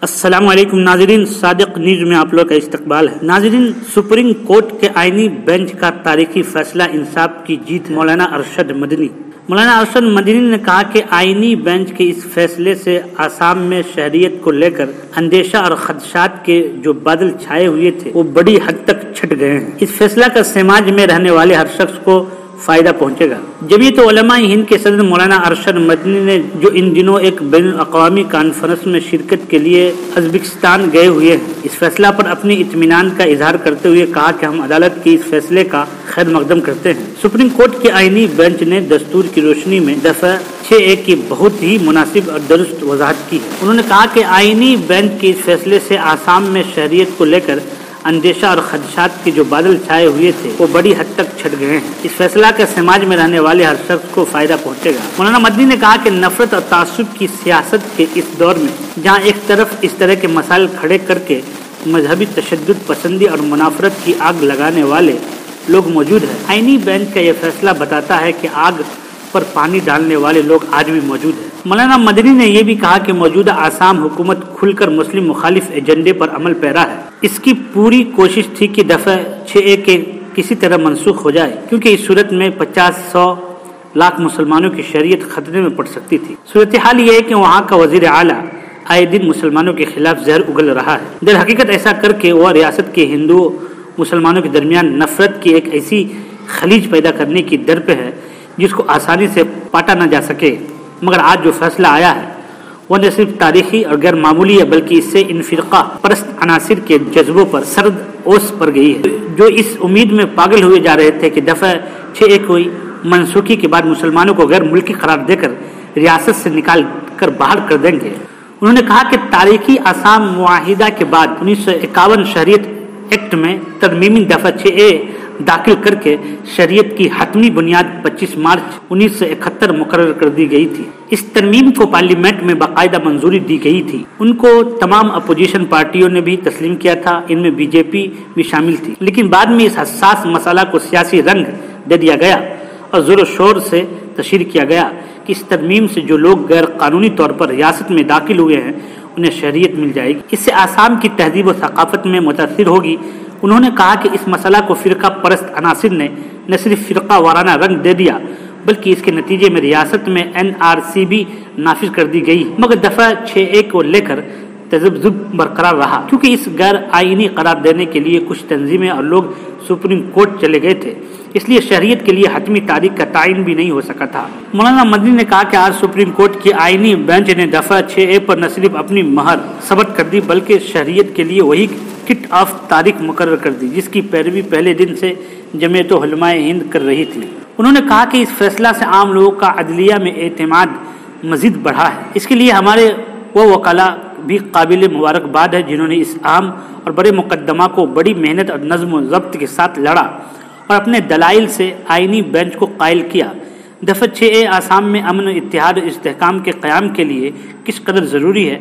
السلام علیکم ناظرین، صادق نیوز میں آپ لوگ کا استقبال ہے۔ ناظرین، سپریم کورٹ کے آئینی بینچ کا تاریخی فیصلہ انصاف کی جیت۔ مولانا ارشد مدنی نے کہا کہ آئینی بینچ کے اس فیصلے سے آسام میں شہریت کو لے کر اندیشہ اور خدشات کے جو بادل چھائے ہوئے تھے وہ بڑی حد تک چھٹ گئے ہیں۔ اس فیصلہ کا سماج میں رہنے والے ہر شخص کو فائدہ پہنچے گا۔ جمعیت علماء ہند کے صدر مولانا ارشد مدنی نے جو ان دنوں ایک بین الاقوامی کانفرنس میں شرکت کے لیے ازبکستان گئے ہوئے ہیں، اس فیصلہ پر اپنی اطمینان کا اظہار کرتے ہوئے کہا کہ ہم عدالت کے اس فیصلے کا خیر مقدم کرتے ہیں۔ سپریم کورٹ کے آئینی بینچ نے دستور کی روشنی میں دفعہ 6A کی بہت ہی مناسب اور درست وضاحت کی ہے۔ انہوں نے کہا کہ آئینی بینچ کے اس فیصلے سے آسام میں شہریت کو لے کر اندیشہ اور خدشات کے جو بادل چھائے ہوئے تھے وہ بڑی حد تک چھٹ گئے ہیں۔ اس فیصلہ کا سماج میں رہنے والے ہر شخص کو فائدہ پہنچے گا۔ مولانا مدنی نے کہا کہ نفرت اور تعصب کی سیاست کے اس دور میں جہاں ایک طرف اس طرح کے مسائل کھڑے کر کے مذہبی تشدد پسندی اور منافرت کی آگ لگانے والے لوگ موجود ہیں، آئینی بینچ کا یہ فیصلہ بتاتا ہے کہ آگ پر پانی ڈالنے والے لوگ آج بھی موجود ہیں۔ مولانا مدنی نے یہ بھی کہا کہ موجودہ آسام حکومت کھل کر مسلم مخالف ایجنڈے پر عمل پیرا ہے۔ اس کی پوری کوشش تھی کہ دفعہ 6A کے کسی طرح منسوخ ہو جائے، کیونکہ اس صورت میں 50-100 لاکھ مسلمانوں کی شریعت خطرے میں پڑ سکتی تھی۔ صورتحال یہ ہے کہ وہاں کا وزیر اعلیٰ آئے دن مسلمانوں کے خلاف زہر اگل رہا ہے۔ در حقیقت ایسا کر کے وہ ریاست کے ہندو مسلمانوں کے درمیان نفرت کی ایک ایسی خلیج پیدا کرنے کی در پہ ہے جس کو آسانی سے پاٹا نہ جا سکے۔ مگر آج جو فیصلہ آیا ہے وہ نہ صرف تاریخی اور غیر معمولی ہے، بلکہ اس سے ان فرقہ پرست عناصر کے جذبوں پر سرد اوس پڑ گئی ہے، جو اس امید میں پاگل ہوئے جا رہے تھے کہ دفعہ 6A کی منسوخی کے بعد مسلمانوں کو غیر ملکی قرار دے کر ریاست سے نکال کر باہر کر دیں گے۔ انہوں نے کہا کہ تاریخی آسام معاہدہ کے بعد 1951 شہریت ایکٹ میں ترمیمی دفعہ 6A داخل کر کے شریعت کی حتمی بنیاد 25 مارچ 1971 مقرر کر دی گئی تھی۔ اس ترمیم کو پارلیمنٹ میں باقاعدہ منظوری دی گئی تھی۔ ان کو تمام اپوزیشن پارٹیوں نے بھی تسلیم کیا تھا، ان میں BJP بھی شامل تھی، لیکن بعد میں اس حساس مسئلہ کو سیاسی رنگ دے دیا گیا اور زور و شور سے تشہیر کیا گیا کہ اس ترمیم سے جو لوگ غیر قانونی طور پر ریاست میں داخل ہوئے ہیں انہیں شہریت مل جائے گی۔ اس سے آسام کی تہذیب و ثقافت میں متاثر ہوگی۔ انہوں نے کہا کہ اس مسئلہ کو فرقہ پرست عناصر نے نہ صرف فرقہ وارانہ رنگ دے دیا بلکہ اس کے نتیجے میں ریاست میں NRC بھی نافذ کر دی گئی، مگر دفعہ 6A کو لے کر تذبذب برقرار رہا، کیونکہ اس غیر آئینی قرار دینے کے لیے کچھ تنظیمیں اور لوگ سپریم کورٹ چلے گئے تھے، اس لیے شہریت کے لیے حتمی تاریخ کا تعین بھی نہیں ہو سکا تھا۔ مولانا مدنی نے کہا کہ آج سپریم کورٹ کی آئینی بینچ نے دفعہ 6A پر نہ صرف اپنی مہر ثبت کر دی بلکہ شہریت کے لیے وہی کٹ آف تاریخ مقرر کر دی جس کی پیروی پہلے دن سے جمعیت علماء ہند کر رہی تھی۔ انہوں نے کہا کہ اس فیصلہ سے عام لوگوں کا عدلیہ میں اعتماد مزید بڑھا ہے۔ اس کے لیے ہمارے وہ وکلاء بھی قابل مبارکباد ہے جنہوں نے اس اہم اور بڑے مقدمہ کو بڑی محنت اور نظم و ضبط کے ساتھ لڑا اور اپنے دلائل سے آئینی بینچ کو قائل کیا۔ دفعہ 6A آسام میں امن، اتحاد اور استحکام کے قیام کے لیے کس قدر ضروری ہے